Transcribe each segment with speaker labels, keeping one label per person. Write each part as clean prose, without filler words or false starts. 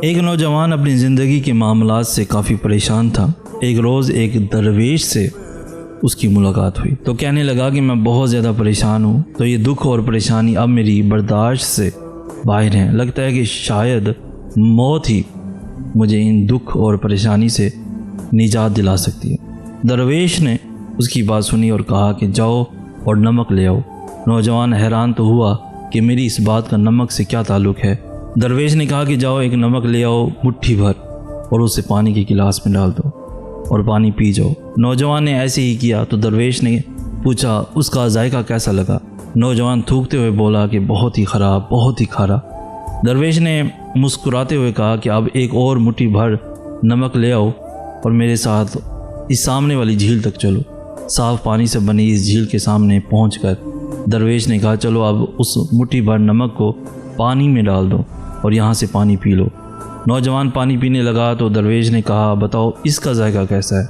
Speaker 1: ایک نوجوان اپنی زندگی کے معاملات سے کافی پریشان تھا۔ ایک روز ایک درویش سے اس کی ملاقات ہوئی تو کہنے لگا کہ میں بہت زیادہ پریشان ہوں، تو یہ دکھ اور پریشانی اب میری برداشت سے باہر ہیں، لگتا ہے کہ شاید موت ہی مجھے ان دکھ اور پریشانی سے نجات دلا سکتی ہے۔ درویش نے اس کی بات سنی اور کہا کہ جاؤ اور نمک لے آؤ۔ نوجوان حیران تو ہوا کہ میری اس بات کا نمک سے کیا تعلق ہے۔ درویش نے کہا کہ جاؤ ایک نمک لے آؤ مٹھی بھر اور اسے پانی کے گلاس میں ڈال دو اور پانی پی جاؤ۔ نوجوان نے ایسے ہی کیا تو درویش نے پوچھا اس کا ذائقہ کیسا لگا۔ نوجوان تھوکتے ہوئے بولا کہ بہت ہی خراب، بہت ہی کھارا۔ درویش نے مسکراتے ہوئے کہا کہ اب ایک اور مٹھی بھر نمک لے آؤ اور میرے ساتھ اس سامنے والی جھیل تک چلو۔ صاف پانی سے بنی اس جھیل کے سامنے پہنچ کر درویش نے کہا چلو اب اس مٹھی بھر نمک کو پانی میں ڈال دو اور یہاں سے پانی پی لو۔ نوجوان پانی پینے لگا تو درویش نے کہا بتاؤ اس کا ذائقہ کیسا ہے،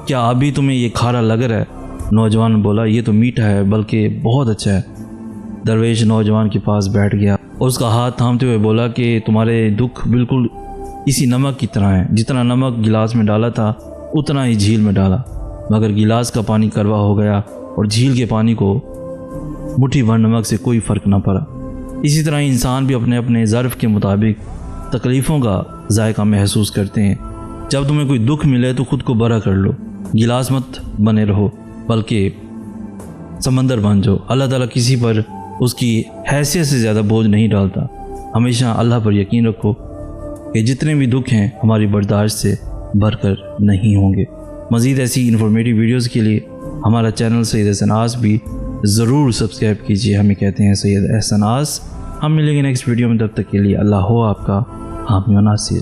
Speaker 1: کیا ابھی تمہیں یہ کھارا لگ رہا ہے؟ نوجوان بولا یہ تو میٹھا ہے بلکہ بہت اچھا ہے۔ درویش نوجوان کے پاس بیٹھ گیا اور اس کا ہاتھ تھامتے ہوئے بولا کہ تمہارے دکھ بالکل اسی نمک کی طرح ہیں، جتنا نمک گلاس میں ڈالا تھا اتنا ہی جھیل میں ڈالا، مگر گلاس کا پانی کڑوا ہو گیا اور جھیل کے پانی کو مٹھی بھر نمک سے کوئی فرق نہ پڑا۔ اسی طرح انسان بھی اپنے اپنے ظرف کے مطابق تکلیفوں کا ذائقہ محسوس کرتے ہیں۔ جب تمہیں کوئی دکھ ملے تو خود کو بڑا کر لو، گلاس مت بنے رہو بلکہ سمندر بن جاؤ۔ اللہ تعالیٰ کسی پر اس کی حیثیت سے زیادہ بوجھ نہیں ڈالتا۔ ہمیشہ اللہ پر یقین رکھو کہ جتنے بھی دکھ ہیں ہماری برداشت سے بڑھ کر نہیں ہوں گے۔ مزید ایسی انفارمیٹیو ویڈیوز کے لیے ہمارا چینل سید احسن آس بھی ضرور سبسکرائب کیجیے۔ ہمیں کہتے ہیں سید احسن آس۔ ہم ملیں گے نیکسٹ ویڈیو میں، تب تک کے لیے اللہ ہو آپ کا حامی و ناصر۔